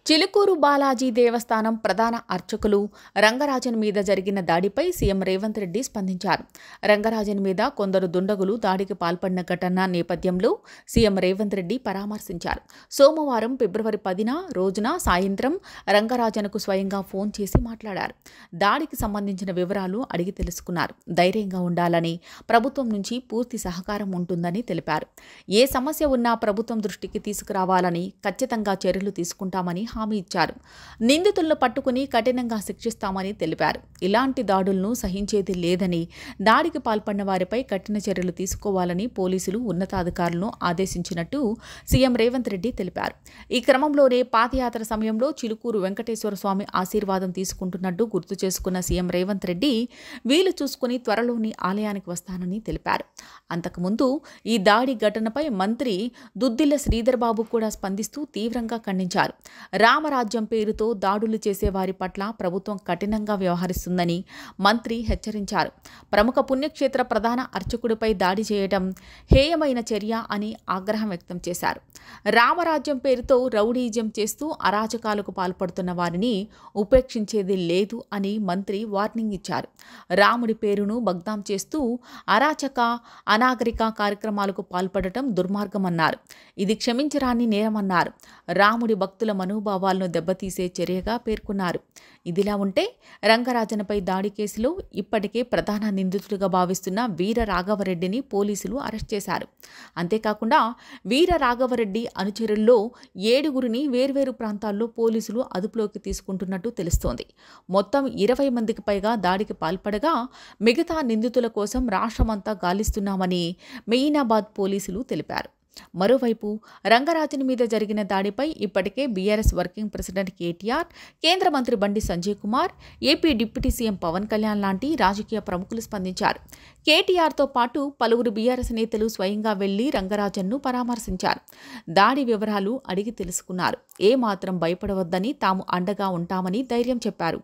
చిలుకూరు బాలాజీ దేవస్థానం ప్రధాన అర్చకులు రంగరాజన్ మీద జరిగిన దాడిపై సీఎం రేవంత్ రెడ్డి స్పందించారు. రంగరాజన్ మీద కొందరు దుండగులు దాడికి పాల్పడిన ఘటన నేపథ్యంలో సీఎం రేవంత్ రెడ్డి పరామర్శించారు. సోమవారం ఫిబ్రవరి 10న రోజున సాయంత్రం రంగరాజన్కు స్వయంగా ఫోన్ చేసి మాట్లాడారు. దాడికి సంబంధించిన వివరాలు అడిగి తెలుసుకున్నారు. ధైర్యంగా ఉండాలని, ప్రభుత్వం నుంచి పూర్తి సహకారం ఉంటుందని తెలిపారు. ఏ సమస్య ఉన్నా ప్రభుత్వం దృష్టికి తీసుకురావాలని, ఖచ్చితంగా చర్యలు తీసుకుంటామని హామీ ఇచ్చారు. నిందితులను పట్టుకుని కఠినంగా శిక్షిస్తామని తెలిపారు. ఇలాంటి దాడులను సహించేది లేదని, దాడికి పాల్పడిన వారిపై కఠిన చర్యలు తీసుకోవాలని పోలీసులు ఉన్నతాధికారులను ఆదేశించినట్టు సీఎం రేవంత్ రెడ్డి తెలిపారు. ఈ క్రమంలోనే పాదయాత్ర సమయంలో చిలుకూరు వెంకటేశ్వర స్వామి ఆశీర్వాదం తీసుకుంటున్నట్టు గుర్తు చేసుకున్న సీఎం రేవంత్ రెడ్డి వీలు చూసుకుని త్వరలోని ఆలయానికి వస్తానని తెలిపారు. అంతకుముందు ఈ దాడి ఘటనపై మంత్రి దుద్దిళ్ల శ్రీధర్ బాబు కూడా స్పందిస్తూ తీవ్రంగా ఖండించారు. రామరాజ్యం పేరుతో దాడులు చేసే వారి పట్ల ప్రభుత్వం కఠినంగా వ్యవహరిస్తుందని మంత్రి హెచ్చరించారు. ప్రముఖ పుణ్యక్షేత్ర ప్రధాన అర్చకుడిపై దాడి చేయడం హేయమైన చర్య అని ఆగ్రహం వ్యక్తం చేశారు. రామరాజ్యం పేరుతో రౌడీజం చేస్తూ అరాచకాలకు పాల్పడుతున్న వారిని ఉపేక్షించేది లేదు అని మంత్రి వార్నింగ్ ఇచ్చారు. రాముడి పేరును బగ్దాం చేస్తూ అరాచక, అనాగరిక కార్యక్రమాలకు పాల్పడటం దుర్మార్గమన్నారు. ఇది క్షమించరాని నేరమన్నారు. రాముడి భక్తుల మనోభావాలను దెబ్బతీసే చర్యగా పేర్కొన్నారు. ఇదిలా ఉంటే రంగరాజన్పై దాడి కేసులో ఇప్పటికే ప్రధాన నిందితుడిగా భావిస్తున్న వీర రాఘవరెడ్డిని పోలీసులు అరెస్ట్ చేశారు. అంతేకాకుండా వీర రాఘవరెడ్డి అనుచరుల్లో 7గురిని వేర్వేరు ప్రాంతాల్లో పోలీసులు అదుపులోకి తీసుకుంటున్నట్టు తెలుస్తోంది. మొత్తం 20 మందికి పైగా దాడికి పాల్పడగా మిగతా నిందితుల కోసం రాష్ట్రమంతా గాలిస్తున్నామని మెయినాబాద్ పోలీసులు తెలిపారు. మరోవైపు రంగరాజన్ మీద జరిగిన దాడిపై ఇప్పటికే బీఆర్ఎస్ వర్కింగ్ ప్రెసిడెంట్ కేటీఆర్, కేంద్ర మంత్రి Bandi Sanjay Kumar, AP deputy CM Pawan Kalyan లాంటి రాజకీయ ప్రముఖులు స్పందించారు. కేటీఆర్తో పాటు పలువురు బీఆర్ఎస్ నేతలు స్వయంగా వెళ్లి రంగరాజన్ను పరామర్శించారు. దాడి వివరాలు అడిగి తెలుసుకున్నారు. ఏమాత్రం భయపడవద్దని, తాము అండగా ఉంటామని ధైర్యం చెప్పారు.